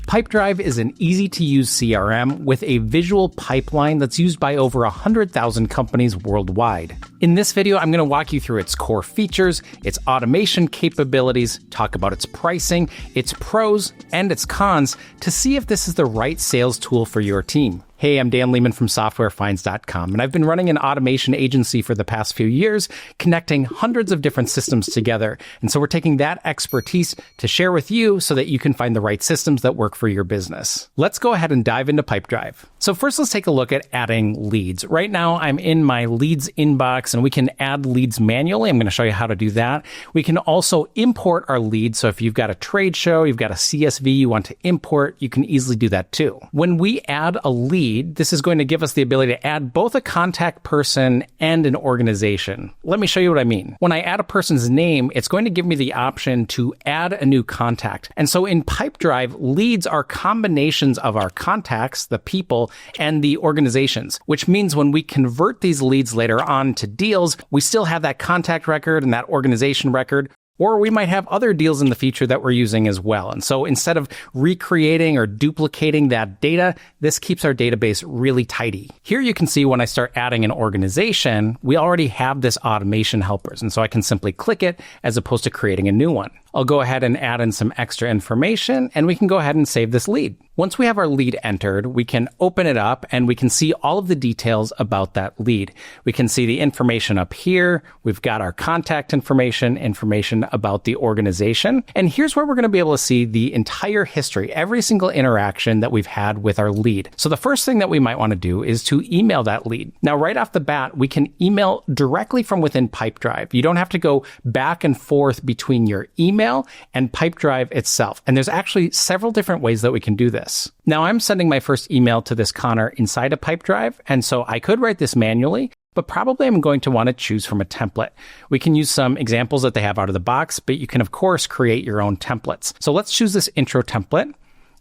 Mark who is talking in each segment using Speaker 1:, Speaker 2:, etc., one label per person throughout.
Speaker 1: Pipedrive is an easy-to-use CRM with a visual pipeline that's used by over 100,000 companies worldwide. In this video, I'm going to walk you through its core features, its automation capabilities, talk about its pricing, its pros, and its cons to see if this is the right sales tool for your team. Hey, I'm Dan Lehman from SoftwareFinds.com, and I've been running an automation agency for the past few years, connecting hundreds of different systems together. And so we're taking that expertise to share with you so that you can find the right systems that work for your business. Let's go ahead and dive into Pipedrive. So first, let's take a look at adding leads. Right now, I'm in my leads inbox, and we can add leads manually. I'm going to show you how to do that. We can also import our leads. So if you've got a trade show, you've got a CSV you want to import, you can easily do that too. When we add a lead, this is going to give us the ability to add both a contact person and an organization. Let me show you what I mean. When I add a person's name, it's going to give me the option to add a new contact. And so in Pipedrive, leads are combinations of our contacts, the people, and the organizations, which means when we convert these leads later on to deals, we still have that contact record and that organization record. Or we might have other deals in the future that we're using as well. And so instead of recreating or duplicating that data, this keeps our database really tidy. Here you can see when I start adding an organization, we already have this automation helpers. And so I can simply click it as opposed to creating a new one. I'll go ahead and add in some extra information, and we can go ahead and save this lead. Once we have our lead entered, we can open it up and we can see all of the details about that lead. We can see the information up here. We've got our contact information about the organization. And here's where we're going to be able to see the entire history, every single interaction that we've had with our lead. So the first thing that we might want to do is to email that lead. Now, right off the bat, we can email directly from within Pipedrive. You don't have to go back and forth between your email and Pipedrive itself. And there's actually several different ways that we can do this. Now, I'm sending my first email to this Connor inside of Pipedrive, and so I could write this manually, but probably I'm going to want to choose from a template. We can use some examples that they have out of the box, but you can, of course, create your own templates. So let's choose this intro template,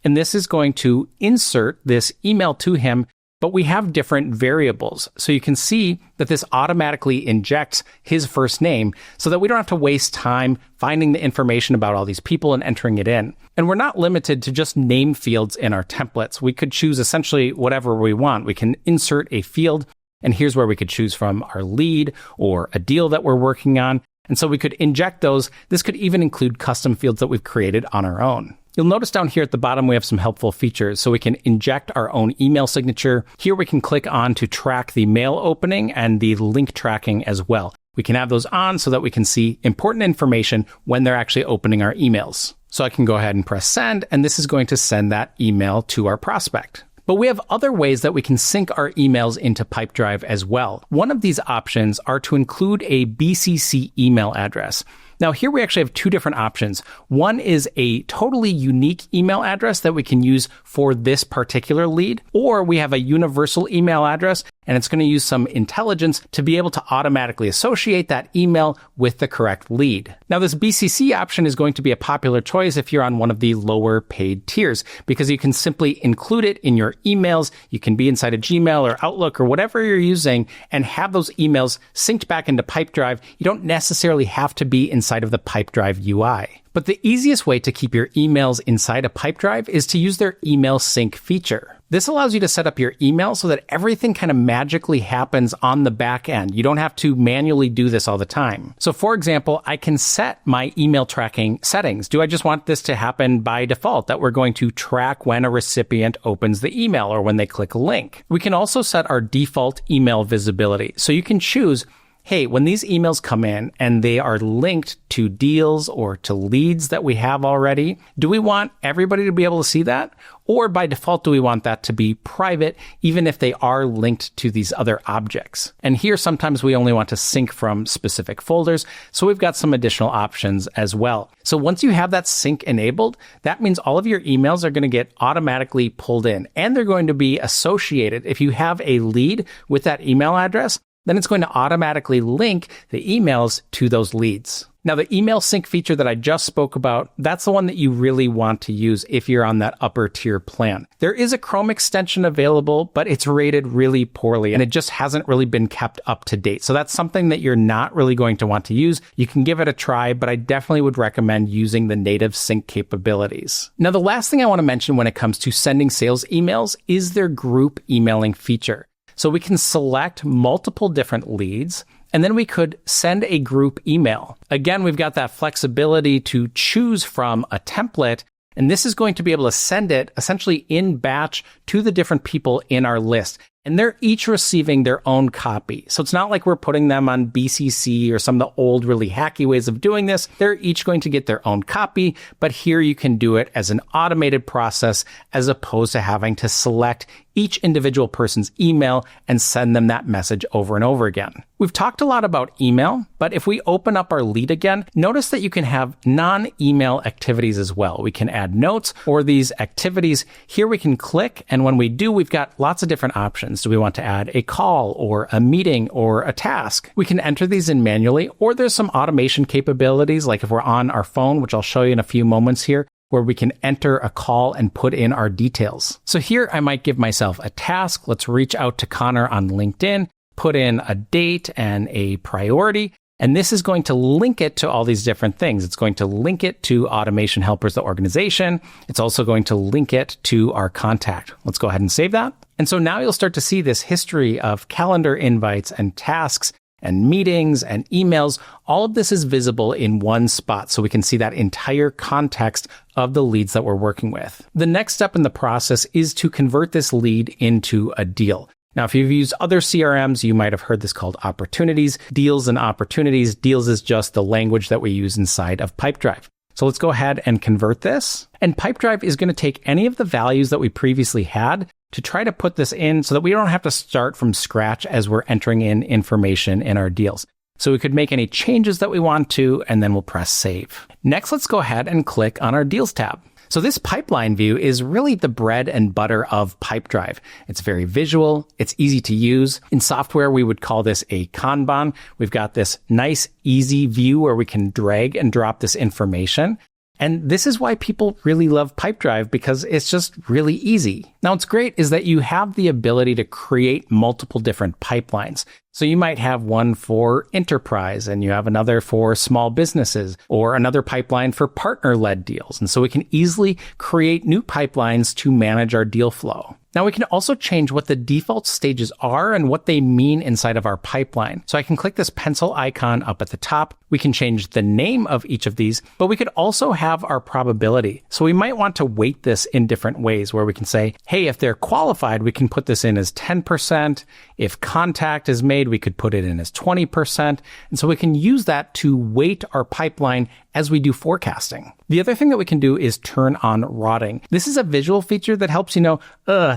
Speaker 1: and this is going to insert this email to him, but we have different variables. So you can see that this automatically injects his first name so that we don't have to waste time finding the information about all these people and entering it in. And we're not limited to just name fields in our templates. We could choose essentially whatever we want. We can insert a field, and here's where we could choose from our lead or a deal that we're working on. And so we could inject those. This could even include custom fields that we've created on our own. You'll notice down here at the bottom, we have some helpful features. So we can inject our own email signature. Here we can click on to track the mail opening and the link tracking as well. We can have those on so that we can see important information when they're actually opening our emails. So I can go ahead and press send, and this is going to send that email to our prospect. But we have other ways that we can sync our emails into Pipedrive as well. One of these options are to include a BCC email address. Now here we actually have two different options. One is a totally unique email address that we can use for this particular lead, or we have a universal email address, and it's going to use some intelligence to be able to automatically associate that email with the correct lead. Now this BCC option is going to be a popular choice if you're on one of the lower paid tiers, because you can simply include it in your emails. You can be inside of Gmail or Outlook or whatever you're using and have those emails synced back into Pipedrive. You don't necessarily have to be inside of the Pipedrive UI. But the easiest way to keep your emails inside a Pipedrive is to use their email sync feature. This allows you to set up your email so that everything kind of magically happens on the back end. You don't have to manually do this all the time. So for example, I can set my email tracking settings. Do I just want this to happen by default, that we're going to track when a recipient opens the email or when they click a link? We can also set our default email visibility. So you can choose, hey, when these emails come in and they are linked to deals or to leads that we have already, do we want everybody to be able to see that? Or by default, do we want that to be private, even if they are linked to these other objects? And here, sometimes we only want to sync from specific folders. So we've got some additional options as well. So once you have that sync enabled, that means all of your emails are going to get automatically pulled in, and they're going to be associated. If you have a lead with that email address, then it's going to automatically link the emails to those leads. Now, the email sync feature that I just spoke about, that's the one that you really want to use if you're on that upper tier plan. There is a Chrome extension available, but it's rated really poorly and it just hasn't really been kept up to date. So that's something that you're not really going to want to use. You can give it a try, but I definitely would recommend using the native sync capabilities. Now, the last thing I want to mention when it comes to sending sales emails is their group emailing feature. So we can select multiple different leads, and then we could send a group email. Again, we've got that flexibility to choose from a template, and this is going to be able to send it essentially in batch to the different people in our list. And they're each receiving their own copy. So it's not like we're putting them on BCC or some of the old really hacky ways of doing this. They're each going to get their own copy, but here you can do it as an automated process as opposed to having to select each individual person's email and send them that message over and over again. We've talked a lot about email, but if we open up our lead again, notice that you can have non-email activities as well. We can add notes or these activities. Here we can click, and when we do, we've got lots of different options. Do we want to add a call or a meeting or a task? We can enter these in manually, or there's some automation capabilities, like if we're on our phone, which I'll show you in a few moments here, where we can enter a call and put in our details. So here I might give myself a task. Let's reach out to Connor on LinkedIn, put in a date and a priority, and this is going to link it to all these different things. It's going to link it to Automation Helpers, the organization. It's also going to link it to our contact. Let's go ahead and save that. And so now you'll start to see this history of calendar invites and tasks and meetings and emails. All of this is visible in one spot, so we can see that entire context of the leads that we're working with. The next step in the process is to convert this lead into a deal. Now, if you've used other CRMs, you might have heard this called opportunities, deals and opportunities. Deals is just the language that we use inside of Pipedrive. So let's go ahead and convert this. And Pipedrive is going to take any of the values that we previously had to try to put this in so that we don't have to start from scratch as we're entering in information in our deals. So we could make any changes that we want to, and then we'll press save. Next, let's go ahead and click on our deals tab. So this pipeline view is really the bread and butter of Pipedrive. It's very visual. It's easy to use. In software, we would call this a Kanban. We've got this nice, easy view where we can drag and drop this information. And this is why people really love Pipedrive, because it's just really easy. Now, what's great is that you have the ability to create multiple different pipelines. So you might have one for enterprise and you have another for small businesses or another pipeline for partner-led deals. And so we can easily create new pipelines to manage our deal flow. Now we can also change what the default stages are and what they mean inside of our pipeline. So I can click this pencil icon up at the top. We can change the name of each of these, but we could also have our probability. So we might want to weight this in different ways where we can say, hey, if they're qualified, we can put this in as 10%. If contact is made, we could put it in as 20%. And so we can use that to weight our pipeline as we do forecasting. The other thing that we can do is turn on routing. This is a visual feature that helps you know,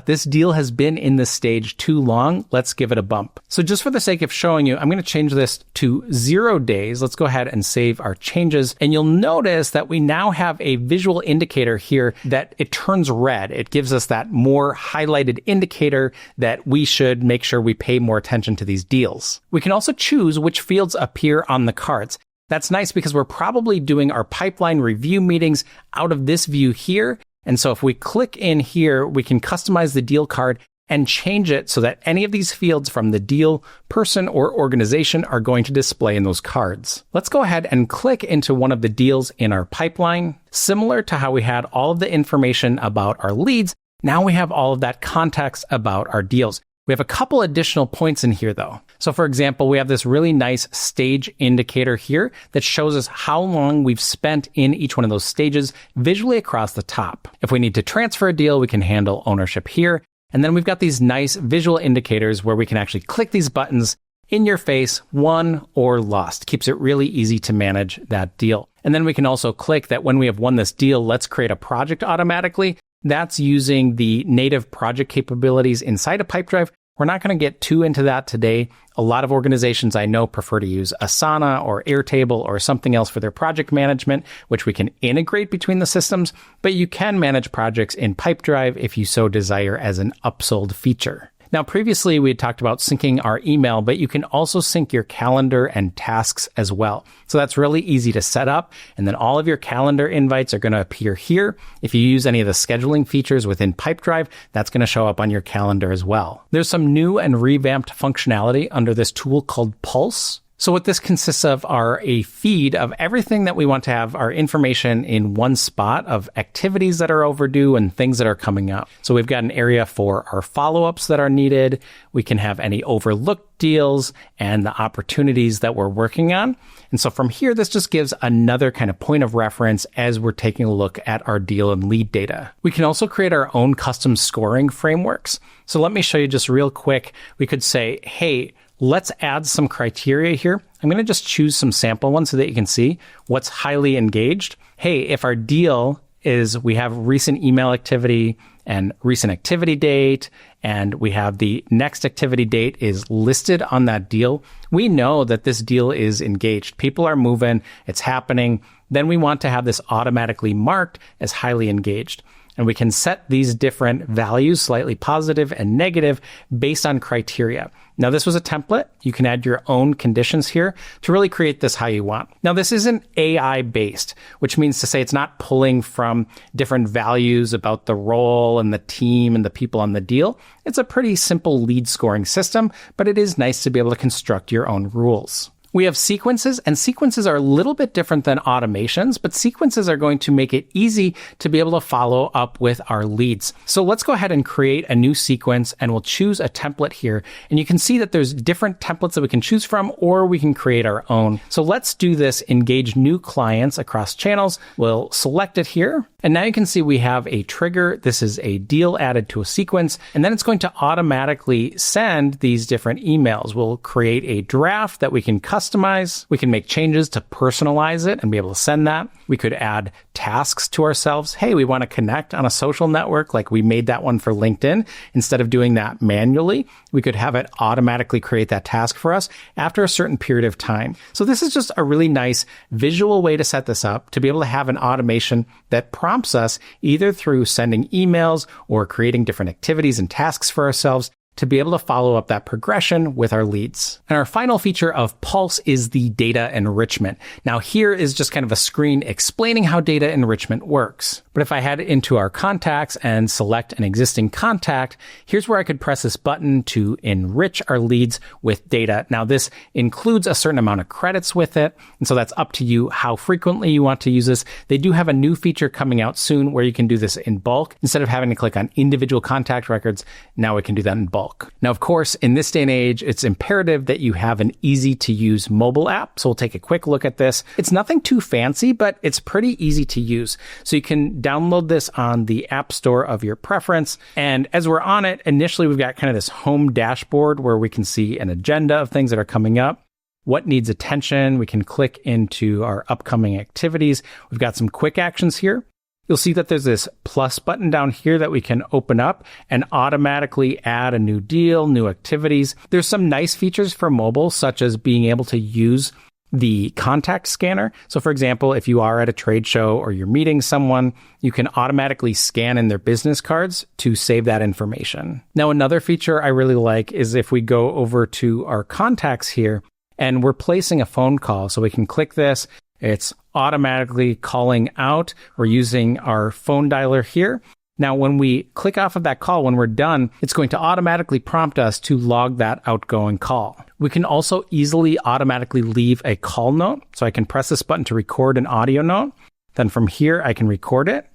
Speaker 1: this deal has been in this stage too long. Let's give it a bump. So just for the sake of showing you, I'm going to change this to 0 days. Let's go ahead and save our changes. And you'll notice that we now have a visual indicator here that it turns red. It gives us that more highlighted indicator that we should make sure we pay more attention to these deals. We can also choose which fields appear on the cards. That's nice because we're probably doing our pipeline review meetings out of this view here. And so if we click in here, we can customize the deal card and change it so that any of these fields from the deal, person, or organization are going to display in those cards. Let's go ahead and click into one of the deals in our pipeline. Similar to how we had all of the information about our leads, now we have all of that context about our deals. We have a couple additional points in here though. So for example, we have this really nice stage indicator here that shows us how long we've spent in each one of those stages visually across the top. If we need to transfer a deal, we can handle ownership here. And then we've got these nice visual indicators where we can actually click these buttons in your face, won or lost. Keeps it really easy to manage that deal. And then we can also click that when we have won this deal, let's create a project automatically. That's using the native project capabilities inside of Pipedrive. We're not going to get too into that today. A lot of organizations I know prefer to use Asana or Airtable or something else for their project management, which we can integrate between the systems, but you can manage projects in Pipedrive if you so desire as an upsold feature. Now, previously we had talked about syncing our email, but you can also sync your calendar and tasks as well. So that's really easy to set up. And then all of your calendar invites are going to appear here. If you use any of the scheduling features within Pipedrive, that's going to show up on your calendar as well. There's some new and revamped functionality under this tool called Pulse. So what this consists of are a feed of everything that we want to have our information in one spot of activities that are overdue and things that are coming up. So we've got an area for our follow-ups that are needed. We can have any overlooked deals and the opportunities that we're working on. And so from here, this just gives another kind of point of reference as we're taking a look at our deal and lead data. We can also create our own custom scoring frameworks. So let me show you just real quick. We could say, hey, let's add some criteria here. I'm going to just choose some sample ones so that you can see what's highly engaged. Hey, if our deal is we have recent email activity and recent activity date, and we have the next activity date is listed on that deal, we know that this deal is engaged. People are moving, it's happening. Then we want to have this automatically marked as highly engaged. And we can set these different values, slightly positive and negative, based on criteria. Now, this was a template. You can add your own conditions here to really create this how you want. Now, this isn't AI-based, which means to say it's not pulling from different values about the role and the team and the people on the deal. It's a pretty simple lead scoring system, but it is nice to be able to construct your own rules. We have sequences, and sequences are a little bit different than automations, but sequences are going to make it easy to be able to follow up with our leads. So let's go ahead and create a new sequence, and we'll choose a template here. And you can see that there's different templates that we can choose from, or we can create our own. So let's do this, engage new clients across channels. We'll select it here. And now you can see we have a trigger. This is a deal added to a sequence, and then it's going to automatically send these different emails. We'll create a draft that we can customize. We can make changes to personalize it and be able to send that. We could add tasks to ourselves. Hey, we want to connect on a social network, like we made that one for LinkedIn. Instead of doing that manually, we could have it automatically create that task for us after a certain period of time. So this is just a really nice visual way to set this up, to be able to have an automation that prompts us either through sending emails or creating different activities and tasks for ourselves to be able to follow up that progression with our leads. And our final feature of Pulse is the data enrichment. Now here is just kind of a screen explaining how data enrichment works. But if I head into our contacts and select an existing contact, here's where I could press this button to enrich our leads with data. Now this includes a certain amount of credits with it. And so that's up to you how frequently you want to use this. They do have a new feature coming out soon where you can do this in bulk. Instead of having to click on individual contact records, now we can do that in bulk. Now, of course, in this day and age, it's imperative that you have an easy to use mobile app. So we'll take a quick look at this. It's nothing too fancy, but it's pretty easy to use. So you can download this on the app store of your preference. And as we're on it, initially, we've got kind of this home dashboard where we can see an agenda of things that are coming up. What needs attention? We can click into our upcoming activities. We've got some quick actions here. You'll see that there's this plus button down here that we can open up and automatically add a new deal, new activities. There's some nice features for mobile, such as being able to use the contact scanner. So for example, if you are at a trade show or you're meeting someone, you can automatically scan in their business cards to save that information. Now, another feature I really like is if we go over to our contacts here and we're placing a phone call. So we can click this. It's automatically calling out. We're using our phone dialer here. Now, when we click off of that call, when we're done, it's going to automatically prompt us to log that outgoing call. We can also easily automatically leave a call note. So I can press this button to record an audio note. Then from here, I can record it.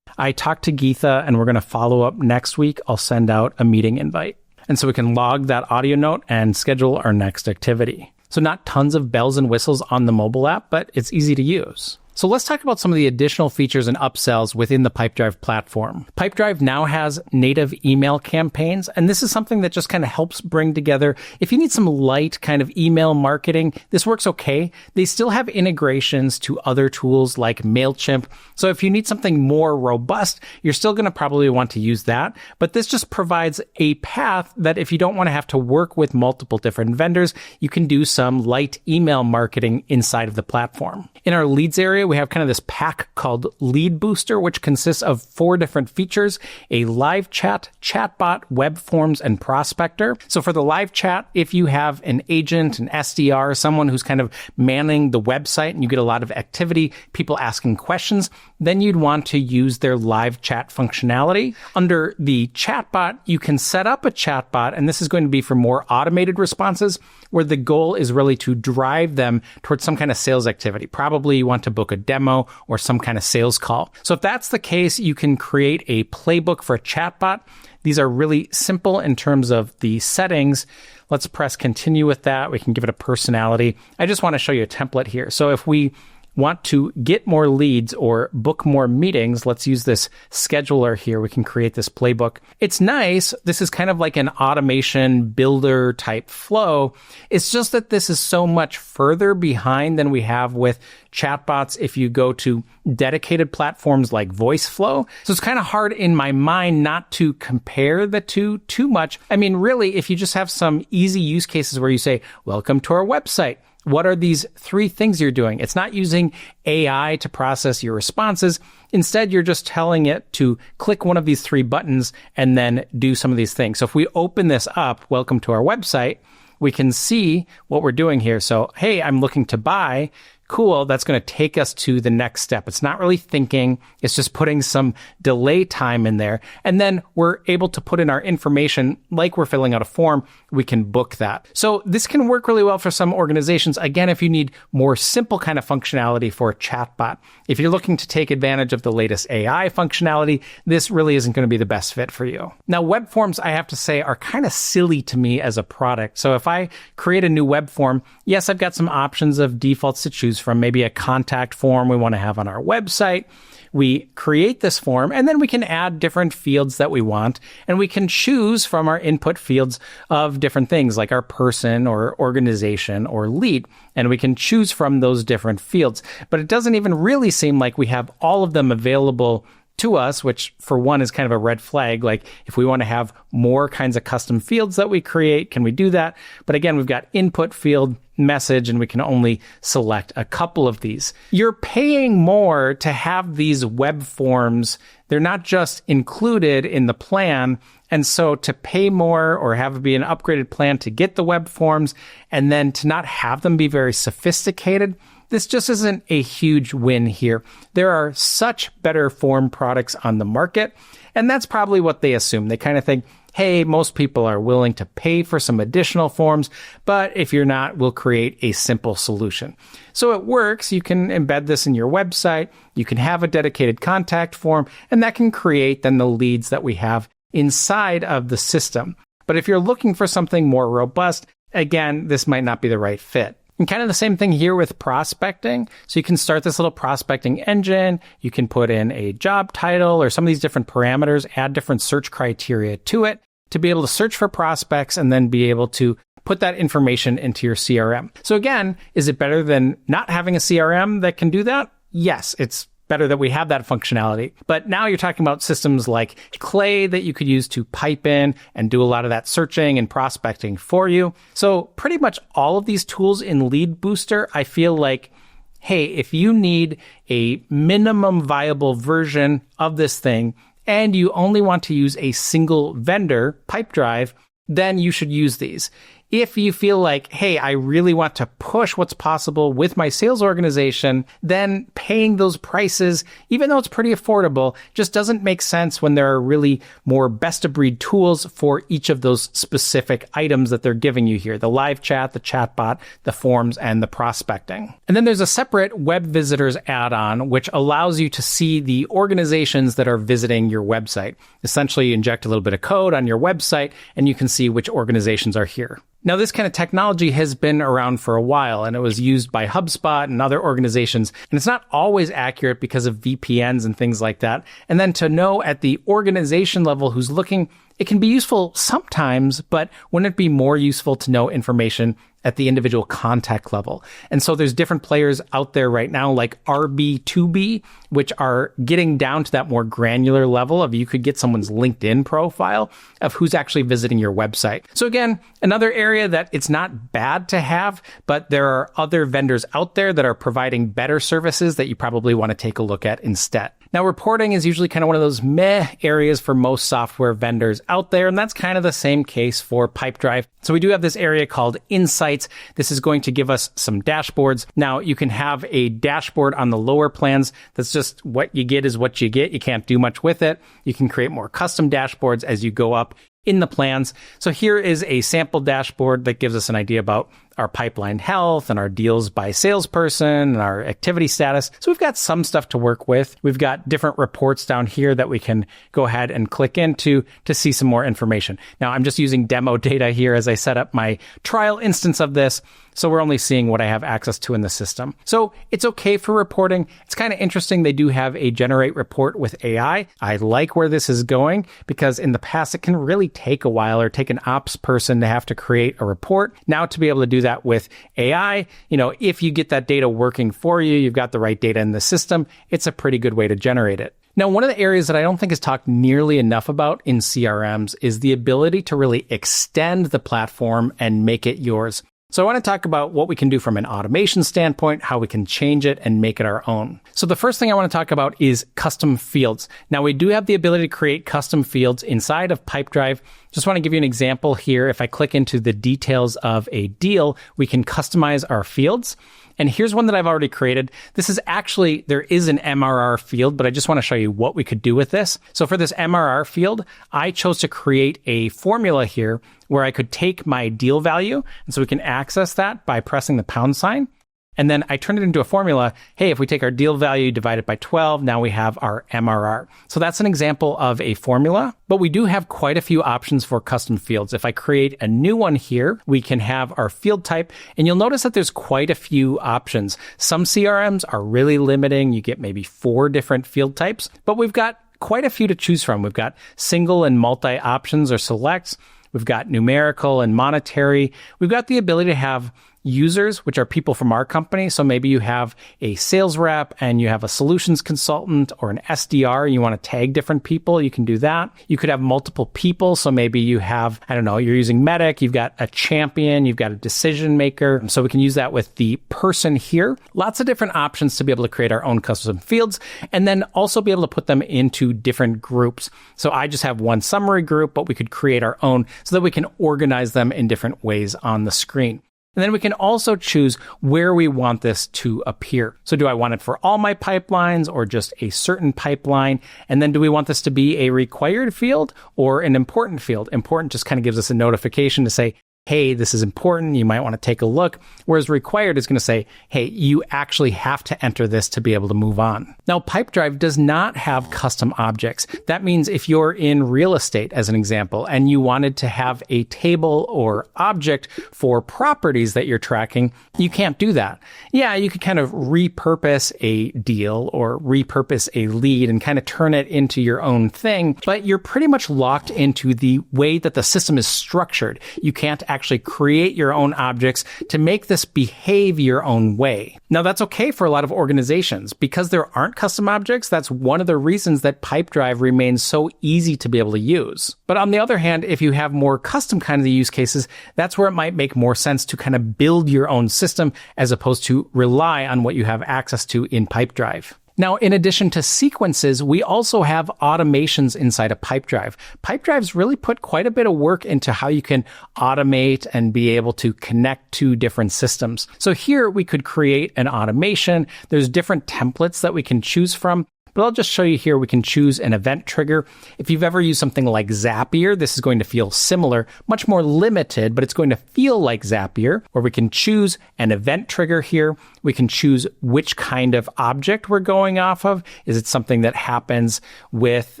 Speaker 1: I talked to Geetha and we're going to follow up next week. I'll send out a meeting invite. And so we can log that audio note and schedule our next activity. So not tons of bells and whistles on the mobile app, but it's easy to use. So let's talk about some of the additional features and upsells within the Pipedrive platform. Pipedrive now has native email campaigns, and this is something that just kind of helps bring together. If you need some light kind of email marketing, this works okay. They still have integrations to other tools like MailChimp. So if you need something more robust, you're still going to probably want to use that. But this just provides a path that if you don't want to have to work with multiple different vendors, you can do some light email marketing inside of the platform. In our leads area, we have kind of this pack called Lead Booster, which consists of 4 different features: a live chat, chatbot, web forms, and prospector. So for the live chat, if you have an agent, an SDR, someone who's kind of manning the website and you get a lot of activity, people asking questions, then you'd want to use their live chat functionality. Under the chatbot, you can set up a chatbot, and this is going to be for more automated responses, where the goal is really to drive them towards some kind of sales activity. Probably you want to book a demo or some kind of sales call. So if that's the case, you can create a playbook for a chatbot. These are really simple in terms of the settings. Let's press continue with that. We can give it a personality. I just want to show you a template here. So if we want to get more leads or book more meetings, let's use this scheduler here. We can create this playbook. It's nice. This is kind of like an automation builder type flow. It's just that this is so much further behind than we have with chatbots if you go to dedicated platforms like VoiceFlow. So it's kind of hard in my mind not to compare the two too much. I mean, really, if you just have some easy use cases where you say, welcome to our website, what are these 3 things you're doing? It's not using AI to process your responses. Instead, you're just telling it to click one of these 3 buttons and then do some of these things. So if we open this up, welcome to our website, we can see what we're doing here. So, hey, I'm looking to buy. Cool, that's going to take us to the next step. It's not really thinking, it's just putting some delay time in there. And then we're able to put in our information like we're filling out a form. We can book that. So this can work really well for some organizations. Again, if you need more simple kind of functionality for a chatbot. If you're looking to take advantage of the latest AI functionality, this really isn't going to be the best fit for you. Now, web forms, I have to say, are kind of silly to me as a product. So if I create a new web form, yes, I've got some options of defaults to choose from, maybe a contact form we want to have on our website. We create this form, and then we can add different fields that we want, and we can choose from our input fields of different things like our person or organization or lead, and we can choose from those different fields. But it doesn't even really seem like we have all of them available to us, which for one is kind of a red flag. Like if we want to have more kinds of custom fields that we create, can we do that? But again, we've got input field, message, and we can only select a couple of these. You're paying more to have these web forms. They're not just included in the plan. And so to pay more or have it be an upgraded plan to get the web forms and then to not have them be very sophisticated, this just isn't a huge win here. There are such better form products on the market, and that's probably what they assume. They kind of think, hey, most people are willing to pay for some additional forms, but if you're not, we'll create a simple solution. So it works. You can embed this in your website. You can have a dedicated contact form, and that can create then the leads that we have inside of the system. But if you're looking for something more robust, again, this might not be the right fit. And kind of the same thing here with prospecting. So you can start this little prospecting engine. You can put in a job title or some of these different parameters, add different search criteria to it to be able to search for prospects and then be able to put that information into your CRM. So again, is it better than not having a CRM that can do that? Yes, it's better that we have that functionality. But now you're talking about systems like Clay that you could use to pipe in and do a lot of that searching and prospecting for you. So pretty much all of these tools in Lead Booster, I feel like, hey, if you need a minimum viable version of this thing and you only want to use a single vendor, Pipedrive, then you should use these. If you feel like, hey, I really want to push what's possible with my sales organization, then paying those prices, even though it's pretty affordable, just doesn't make sense when there are really more best-of-breed tools for each of those specific items that they're giving you here, the live chat, the chatbot, the forms, and the prospecting. And then there's a separate web visitors add-on, which allows you to see the organizations that are visiting your website. Essentially, you inject a little bit of code on your website, and you can see which organizations are here. Now, this kind of technology has been around for a while, and it was used by HubSpot and other organizations, and it's not always accurate because of VPNs and things like that. And then to know at the organization level who's looking, it can be useful sometimes, but wouldn't it be more useful to know information at the individual contact level. And so there's different players out there right now like RB2B, which are getting down to that more granular level of you could get someone's LinkedIn profile of who's actually visiting your website. So again, another area that it's not bad to have, but there are other vendors out there that are providing better services that you probably want to take a look at instead. Now, reporting is usually kind of one of those meh areas for most software vendors out there, and that's kind of the same case for Pipedrive. So we do have this area called Insights. This is going to give us some dashboards. Now, you can have a dashboard on the lower plans. That's just what you get is what you get. You can't do much with it. You can create more custom dashboards as you go up in the plans. So here is a sample dashboard that gives us an idea about our pipeline health and our deals by salesperson and our activity status. So we've got some stuff to work with. We've got different reports down here that we can go ahead and click into to see some more information. Now, I'm just using demo data here as I set up my trial instance of this. So we're only seeing what I have access to in the system. So it's okay for reporting. It's kind of interesting. They do have a generate report with AI. I like where this is going because in the past, it can really take a while or take an ops person to have to create a report. Now to be able to do that with AI, if you get that data working for you, you've got the right data in the system, it's a pretty good way to generate it. Now, one of the areas that I don't think is talked nearly enough about in CRMs is the ability to really extend the platform and make it yours. So I want to talk about what we can do from an automation standpoint, how we can change it and make it our own. So the first thing I want to talk about is custom fields. Now we do have the ability to create custom fields inside of Pipedrive. Just want to give you an example here. If I click into the details of a deal, we can customize our fields. And here's one that I've already created. This is actually, there is an MRR field, but I just want to show you what we could do with this. So for this MRR field, I chose to create a formula here where I could take my deal value. And so we can access that by pressing the pound sign. And then I turned it into a formula. Hey, if we take our deal value, divide it by 12, now we have our MRR. So that's an example of a formula, but we do have quite a few options for custom fields. If I create a new one here, we can have our field type, and you'll notice that there's quite a few options. Some CRMs are really limiting. You get maybe 4 different field types, but we've got quite a few to choose from. We've got single and multi options or selects. We've got numerical and monetary. We've got the ability to have users, which are people from our company. So maybe you have a sales rep and you have a solutions consultant or an SDR and you want to tag different people. You can do that. You could have multiple people. So maybe you have, you're using medic, you've got a champion, you've got a decision maker. So we can use that with the person here. Lots of different options to be able to create our own custom fields and then also be able to put them into different groups. So I just have one summary group, but we could create our own so that we can organize them in different ways on the screen. And then we can also choose where we want this to appear. So do I want it for all my pipelines or just a certain pipeline? And then do we want this to be a required field or an important field? Important just kind of gives us a notification to say, hey, this is important. You might want to take a look. Whereas required is going to say, hey, you actually have to enter this to be able to move on. Now, Pipedrive does not have custom objects. That means if you're in real estate, as an example, and you wanted to have a table or object for properties that you're tracking, you can't do that. Yeah, you could kind of repurpose a deal or repurpose a lead and kind of turn it into your own thing, but you're pretty much locked into the way that the system is structured. You can't actually create your own objects to make this behave your own way. Now, that's okay for a lot of organizations. Because there aren't custom objects, that's one of the reasons that Pipedrive remains so easy to be able to use. But on the other hand, if you have more custom kind of use cases, that's where it might make more sense to kind of build your own system as opposed to rely on what you have access to in Pipedrive. Now, in addition to sequences, we also have automations inside of Pipedrive. Pipedrive's really put quite a bit of work into how you can automate and be able to connect to different systems. So here we could create an automation. There's different templates that we can choose from. But I'll just show you here, we can choose an event trigger. If you've ever used something like Zapier, this is going to feel similar, much more limited, but it's going to feel like Zapier, where we can choose an event trigger here. We can choose which kind of object we're going off of. Is it something that happens with,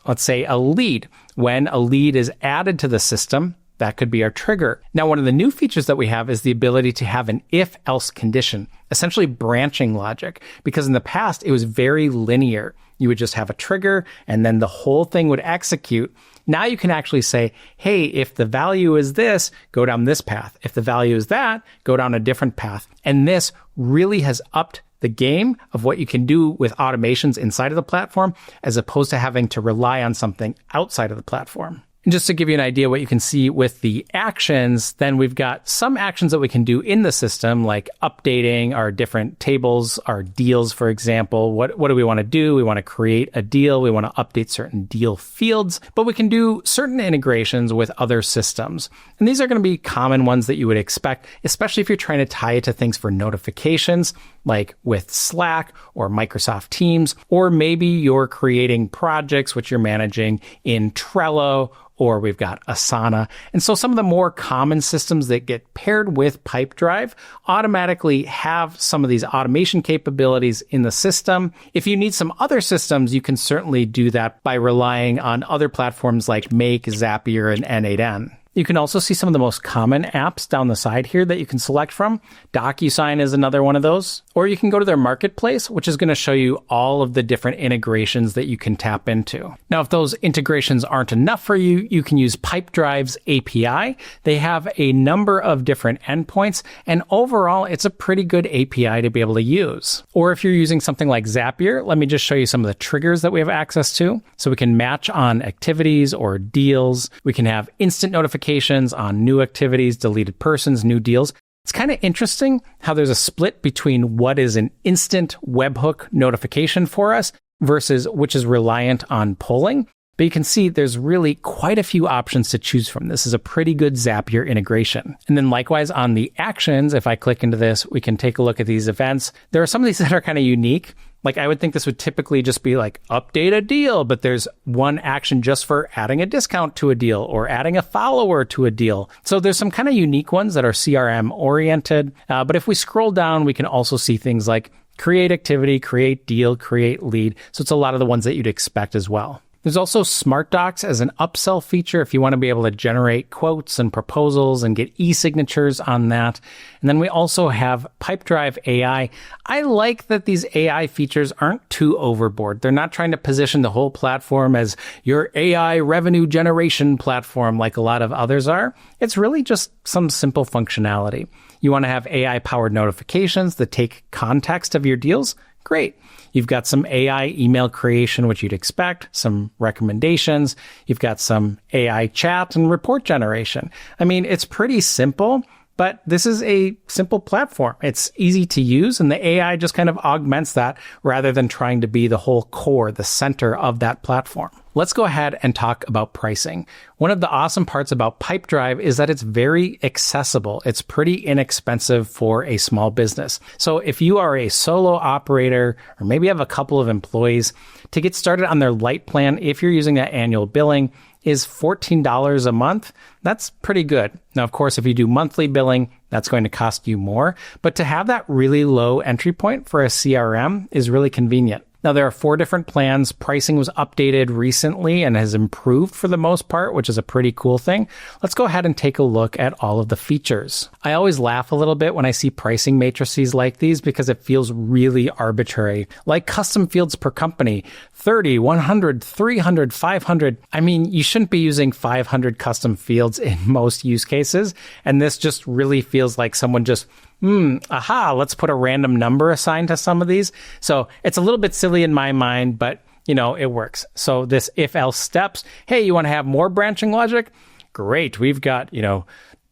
Speaker 1: let's say, a lead? When a lead is added to the system, that could be our trigger. Now, one of the new features that we have is the ability to have an if-else condition, essentially branching logic, because in the past, it was very linear. you would just have a trigger and then the whole thing would execute. Now you can actually say, hey, if the value is this, go down this path. If the value is that, go down a different path. And this really has upped the game of what you can do with automations inside of the platform, as opposed to having to rely on something outside of the platform. And just to give you an idea what you can see with the actions, then we've got some actions that we can do in the system, like updating our different tables, our deals, for example. What do we want to do? We want to create a deal. We want to update certain deal fields, but we can do certain integrations with other systems. And these are going to be common ones that you would expect, especially if you're trying to tie it to things for notifications, like with Slack or Microsoft Teams, or maybe you're creating projects which you're managing in Trello, or we've got Asana. And so some of the more common systems that get paired with Pipedrive automatically have some of these automation capabilities in the system. If you need some other systems, you can certainly do that by relying on other platforms like Make, Zapier, and N8N. You can also see some of the most common apps down the side here that you can select from. DocuSign is another one of those. Or you can go to their marketplace, which is going to show you all of the different integrations that you can tap into. Now, if those integrations aren't enough for you, you can use Pipedrive's API. They have a number of different endpoints, and overall, it's a pretty good API to be able to use. Or if you're using something like Zapier, let me just show you some of the triggers that we have access to. So we can match on activities or deals. We can have instant notifications on new activities, deleted persons, new deals. It's kind of interesting how there's a split between what is an instant webhook notification for us versus which is reliant on polling. But you can see there's really quite a few options to choose from. This is a pretty good Zapier integration. And then likewise on the actions, if I click into this, we can take a look at these events. There are some of these that are kind of unique. Like I would think this would typically just be like update a deal, but there's one action just for adding a discount to a deal or adding a follower to a deal. So there's some kind of unique ones that are CRM oriented. But if we scroll down, we can also see things like create activity, create deal, create lead. So it's a lot of the ones that you'd expect as well. There's also Smart Docs as an upsell feature if you want to be able to generate quotes and proposals and get e-signatures on that. And then we also have Pipedrive AI. I like that these AI features aren't too overboard. They're not trying to position the whole platform as your AI revenue generation platform like a lot of others are. It's really just some simple functionality. You want to have AI-powered notifications that take context of your deals? Great. You've got some AI email creation, which you'd expect, some recommendations. You've got some AI chat and report generation. I mean, it's pretty simple, but this is a simple platform. It's easy to use, and the AI just kind of augments that rather than trying to be the whole core, the center of that platform. Let's go ahead and talk about pricing. One of the awesome parts about Pipedrive is that it's very accessible. It's pretty inexpensive for a small business. So if you are a solo operator or maybe have a couple of employees, to get started on their light plan, if you're using that annual billing, is $14 a month. That's pretty good. Now, of course, if you do monthly billing, that's going to cost you more. But to have that really low entry point for a CRM is really convenient. Now, there are 4 different plans. Pricing was updated recently and has improved for the most part, which is a pretty cool thing. Let's go ahead and take a look at all of the features. I always laugh a little bit when I see pricing matrices like these because it feels really arbitrary, like custom fields per company, 30, 100, 300, 500. I mean, you shouldn't be using 500 custom fields in most use cases. And this just really feels like someone just let's put a random number assigned to some of these. So it's a little bit silly in my mind, but it works. So this if-else steps, hey, you want to have more branching logic? Great. We've got,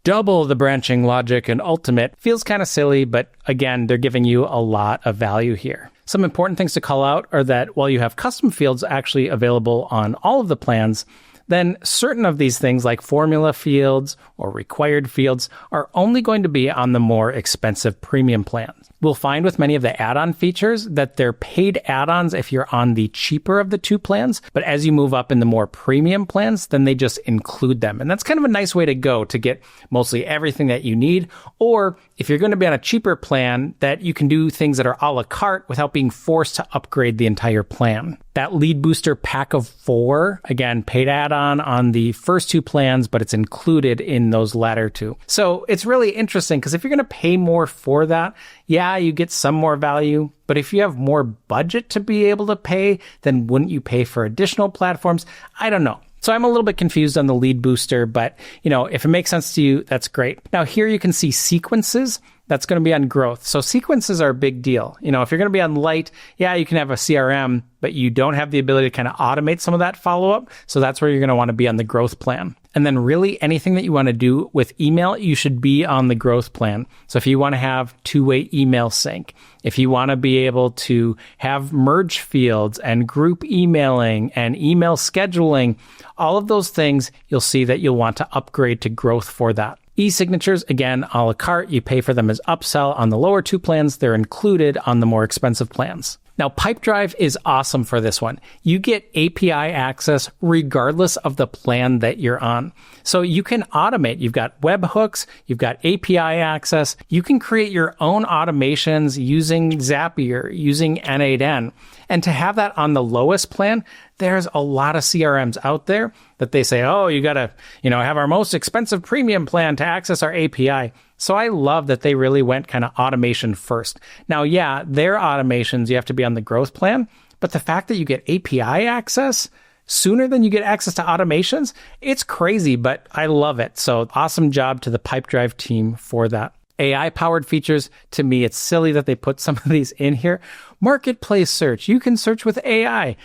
Speaker 1: double the branching logic and ultimate. Feels kind of silly, but again, they're giving you a lot of value here. Some important things to call out are that while you have custom fields actually available on all of the plans, then certain of these things like formula fields or required fields are only going to be on the more expensive premium plans. We'll find with many of the add-on features that they're paid add-ons if you're on the cheaper of the 2 plans, but as you move up in the more premium plans, then they just include them. And that's kind of a nice way to go to get mostly everything that you need. Or if you're going to be on a cheaper plan, that you can do things that are a la carte without being forced to upgrade the entire plan. That Lead Booster pack of 4, again, paid add-on on the first 2 plans, but it's included in those latter 2. So it's really interesting because if you're going to pay more for that, Yeah, you get some more value, but if you have more budget to be able to pay, then wouldn't you pay for additional platforms? I don't know. So I'm a little bit confused on the lead booster, but if it makes sense to you, that's great. Now here you can see sequences. That's going to be on growth. So sequences are a big deal. If you're going to be on light, yeah, you can have a CRM, but you don't have the ability to kind of automate some of that follow-up. So that's where you're going to want to be on the growth plan. And then really anything that you want to do with email, you should be on the growth plan. So if you want to have two-way email sync, if you want to be able to have merge fields and group emailing and email scheduling, all of those things, you'll see that you'll want to upgrade to growth for that. E-signatures, again, a la carte, you pay for them as upsell on the lower two plans. They're included on the more expensive plans. Now, Pipedrive is awesome for this one. You get API access regardless of the plan that you're on. So you can automate. You've got webhooks, you've got API access. You can create your own automations using Zapier, using N8N. And to have that on the lowest plan, there's a lot of CRMs out there that they say, oh, you got to, have our most expensive premium plan to access our API. So I love that they really went kind of automation first. Now, yeah, their automations, you have to be on the growth plan, but the fact that you get API access sooner than you get access to automations, it's crazy, but I love it. So awesome job to the Pipedrive team for that. AI-powered features, to me, it's silly that they put some of these in here. Marketplace search, you can search with AI.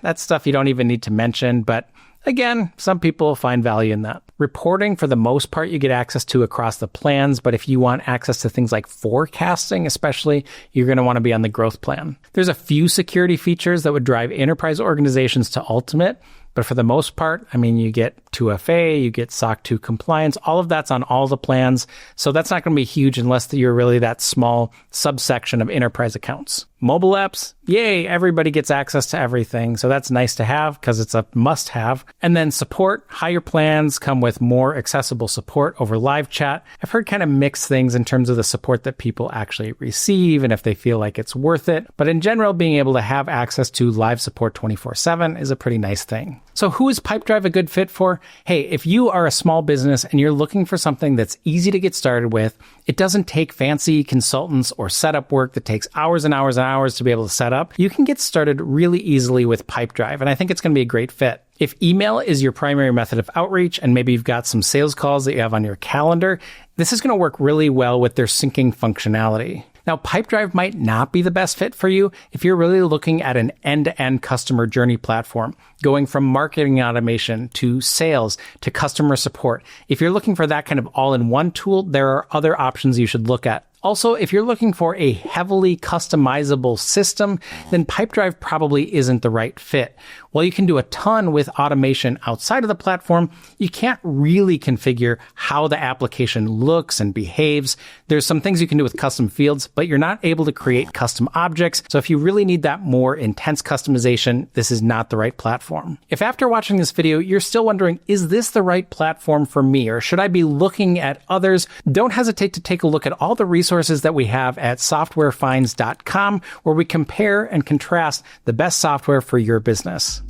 Speaker 1: That's stuff you don't even need to mention, but again, some people find value in that. Reporting, for the most part, you get access to across the plans, but if you want access to things like forecasting, especially, you're going to want to be on the growth plan. There's a few security features that would drive enterprise organizations to Ultimate, but for the most part, you get 2FA, you get SOC 2 compliance, all of that's on all the plans. So that's not going to be huge unless you're really that small subsection of enterprise accounts. Mobile apps, yay, everybody gets access to everything. So that's nice to have because it's a must-have. And then support, higher plans come with more accessible support over live chat. I've heard kind of mixed things in terms of the support that people actually receive and if they feel like it's worth it. But in general, being able to have access to live support 24/7 is a pretty nice thing. So who is Pipedrive a good fit for? Hey, if you are a small business and you're looking for something that's easy to get started with, it doesn't take fancy consultants or setup work that takes hours and hours and hours to be able to set up, you can get started really easily with Pipedrive. And I think it's going to be a great fit. If email is your primary method of outreach and maybe you've got some sales calls that you have on your calendar, this is going to work really well with their syncing functionality. Now, Pipedrive might not be the best fit for you if you're really looking at an end-to-end customer journey platform, going from marketing automation to sales to customer support. If you're looking for that kind of all-in-one tool, there are other options you should look at. Also, if you're looking for a heavily customizable system, then Pipedrive probably isn't the right fit. While you can do a ton with automation outside of the platform, you can't really configure how the application looks and behaves. There's some things you can do with custom fields, but you're not able to create custom objects. So if you really need that more intense customization, this is not the right platform. If after watching this video, you're still wondering, is this the right platform for me, or should I be looking at others? Don't hesitate to take a look at all the resources that we have at softwarefinds.com, where we compare and contrast the best software for your business.